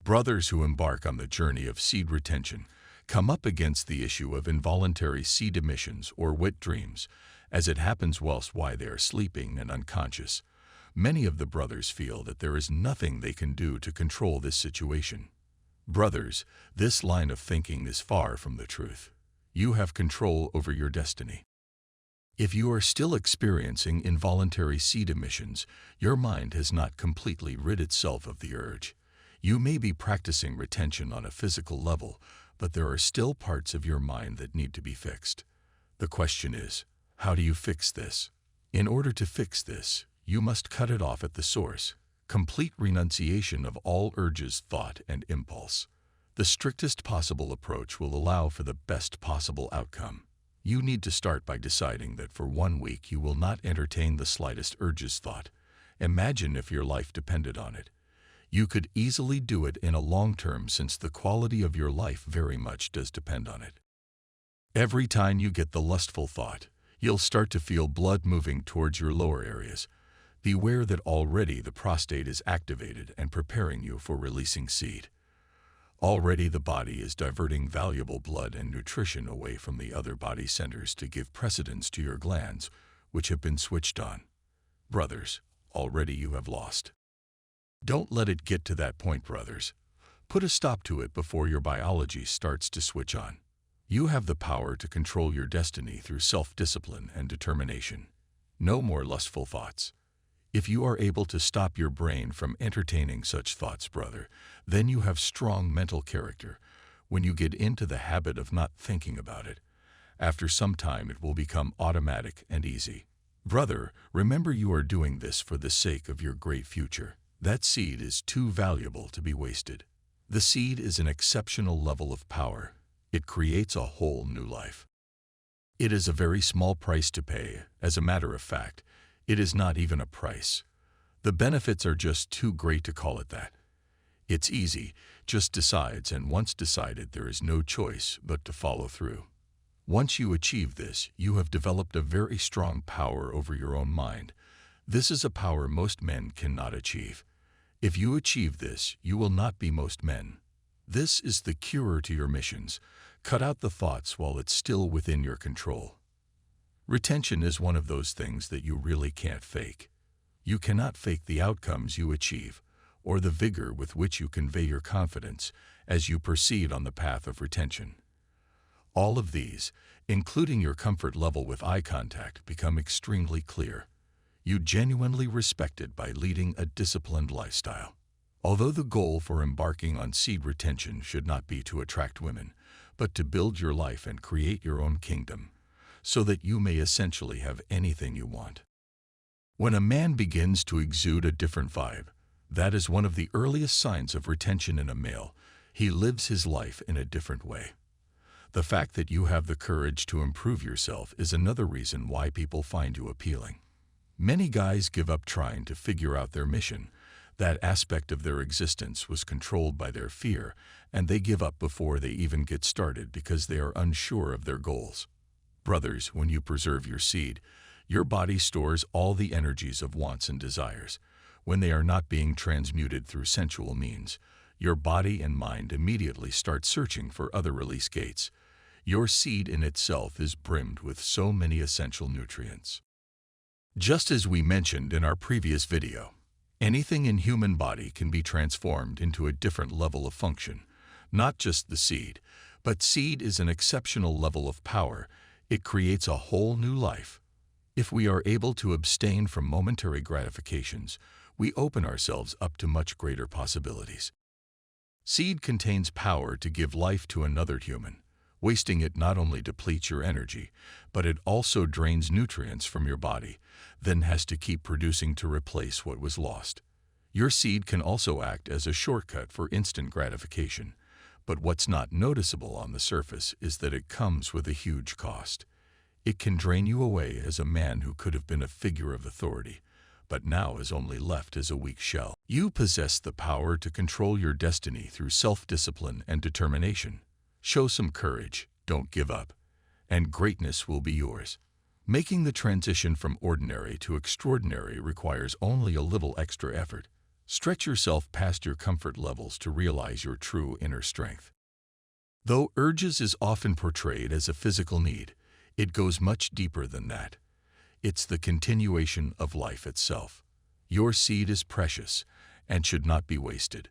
Brothers who embark on the journey of seed retention come up against the issue of involuntary seed emissions or wet dreams, as it happens whilst they are sleeping and unconscious. Many of the brothers feel that there is nothing they can do to control this situation. Brothers, this line of thinking is far from the truth. You have control over your destiny. If you are still experiencing involuntary seed emissions, your mind has not completely rid itself of the urge. You may be practicing retention on a physical level, but there are still parts of your mind that need to be fixed. The question is, how do you fix this? In order to fix this, you must cut it off at the source. Complete renunciation of all urges, thought, and impulse. The strictest possible approach will allow for the best possible outcome. You need to start by deciding that for 1 week you will not entertain the slightest urges, thought. Imagine if your life depended on it. You could easily do it in a long term, since the quality of your life very much does depend on it. Every time you get the lustful thought, you'll start to feel blood moving towards your lower areas. Beware that already the prostate is activated and preparing you for releasing seed. Already the body is diverting valuable blood and nutrition away from the other body centers to give precedence to your glands, which have been switched on. Brothers, already you have lost. Don't let it get to that point, brothers. Put a stop to it before your biology starts to switch on. You have the power to control your destiny through self-discipline and determination. No more lustful thoughts. If you are able to stop your brain from entertaining such thoughts, brother, then you have strong mental character. When you get into the habit of not thinking about it, after some time it will become automatic and easy. Brother, remember you are doing this for the sake of your great future. That seed is too valuable to be wasted. The seed is an exceptional level of power. It creates a whole new life. It is a very small price to pay. As a matter of fact, it is not even a price. The benefits are just too great to call it that. It's easy, just decides, and once decided, there is no choice but to follow through. Once you achieve this, you have developed a very strong power over your own mind. This is a power most men cannot achieve. If you achieve this, you will not be most men. This is the cure to your missions. Cut out the thoughts while it's still within your control. Retention is one of those things that you really can't fake. You cannot fake the outcomes you achieve, or the vigor with which you convey your confidence as you proceed on the path of retention. All of these, including your comfort level with eye contact, become extremely clear. You genuinely respected by leading a disciplined lifestyle. Although the goal for embarking on seed retention should not be to attract women, but to build your life and create your own kingdom, so that you may essentially have anything you want. When a man begins to exude a different vibe, that is one of the earliest signs of retention in a male. He lives his life in a different way. The fact that you have the courage to improve yourself is another reason why people find you appealing. Many guys give up trying to figure out their mission. That aspect of their existence was controlled by their fear, and they give up before they even get started because they are unsure of their goals. Brothers, when you preserve your seed, your body stores all the energies of wants and desires. When they are not being transmuted through sensual means, your body and mind immediately start searching for other release gates. Your seed in itself is brimmed with so many essential nutrients. Just as we mentioned in our previous video, anything in human body can be transformed into a different level of function. Not just the seed, but seed is an exceptional level of power. It creates a whole new life. If we are able to abstain from momentary gratifications, we open ourselves up to much greater possibilities. Seed contains power to give life to another human. Wasting it not only depletes your energy, but it also drains nutrients from your body, then has to keep producing to replace what was lost. Your seed can also act as a shortcut for instant gratification. But what's not noticeable on the surface is that it comes with a huge cost. It can drain you away as a man who could have been a figure of authority, but now is only left as a weak shell. You possess the power to control your destiny through self-discipline and determination. Show some courage, don't give up, and greatness will be yours. Making the transition from ordinary to extraordinary requires only a little extra effort. Stretch yourself past your comfort levels to realize your true inner strength. Though urges is often portrayed as a physical need, it goes much deeper than that. It's the continuation of life itself. Your seed is precious and should not be wasted.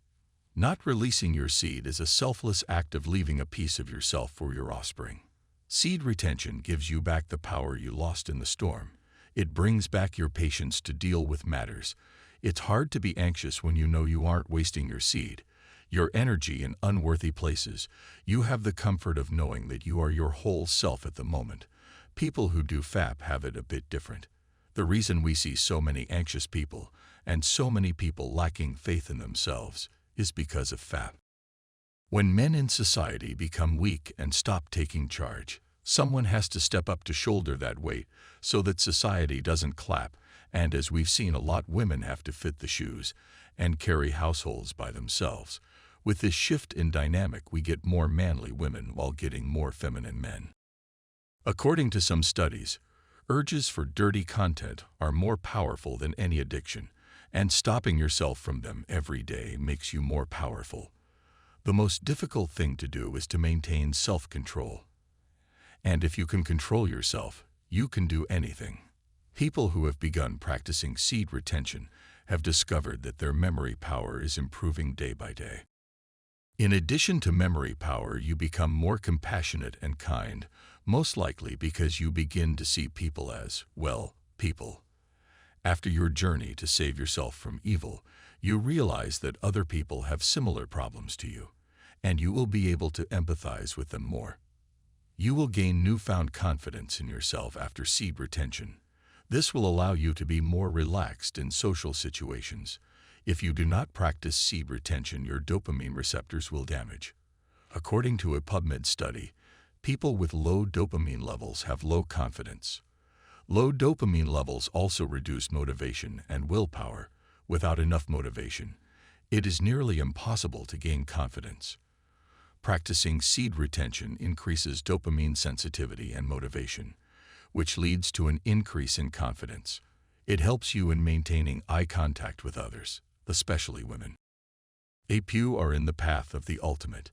Not releasing your seed is a selfless act of leaving a piece of yourself for your offspring. Seed retention gives you back the power you lost in the storm. It brings back your patience to deal with matters. It's hard to be anxious when you know you aren't wasting your seed, your energy in unworthy places. You have the comfort of knowing that you are your whole self at the moment. People who do FAP have it a bit different. The reason we see so many anxious people and so many people lacking faith in themselves is because of FAP. When men in society become weak and stop taking charge, someone has to step up to shoulder that weight so that society doesn't clap, and as we've seen a lot, women have to fit the shoes and carry households by themselves. With this shift in dynamic, we get more manly women while getting more feminine men. According to some studies, urges for dirty content are more powerful than any addiction, and stopping yourself from them every day makes you more powerful. The most difficult thing to do is to maintain self-control. And if you can control yourself, you can do anything. People who have begun practicing seed retention have discovered that their memory power is improving day by day. In addition to memory power, you become more compassionate and kind, most likely because you begin to see people as, well, people. After your journey to save yourself from evil, you realize that other people have similar problems to you, and you will be able to empathize with them more. You will gain newfound confidence in yourself after seed retention. This will allow you to be more relaxed in social situations. If you do not practice seed retention, your dopamine receptors will damage. According to a PubMed study, people with low dopamine levels have low confidence. Low dopamine levels also reduce motivation and willpower. Without enough motivation, it is nearly impossible to gain confidence. Practicing seed retention increases dopamine sensitivity and motivation, which leads to an increase in confidence. It helps you in maintaining eye contact with others, especially women. You are in the path of the ultimate.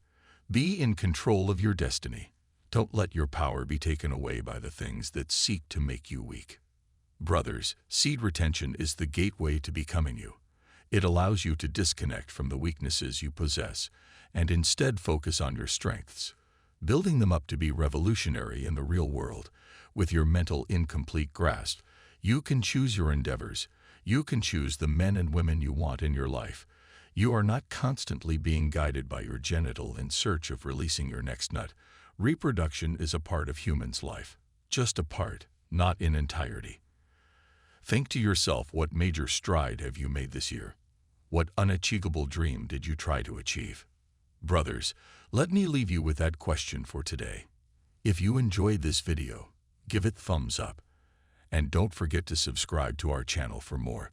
Be in control of your destiny. Don't let your power be taken away by the things that seek to make you weak. Brothers, seed retention is the gateway to becoming you. It allows you to disconnect from the weaknesses you possess and instead focus on your strengths, building them up to be revolutionary in the real world. With your mental incomplete grasp, you can choose your endeavors. You can choose the men and women you want in your life. You are not constantly being guided by your genital in search of releasing your next nut. Reproduction is a part of humans' life, just a part, not in entirety. Think to yourself, what major stride have you made this year? What unachievable dream did you try to achieve? Brothers, let me leave you with that question for today. If you enjoyed this video, give it thumbs up. And don't forget to subscribe to our channel for more.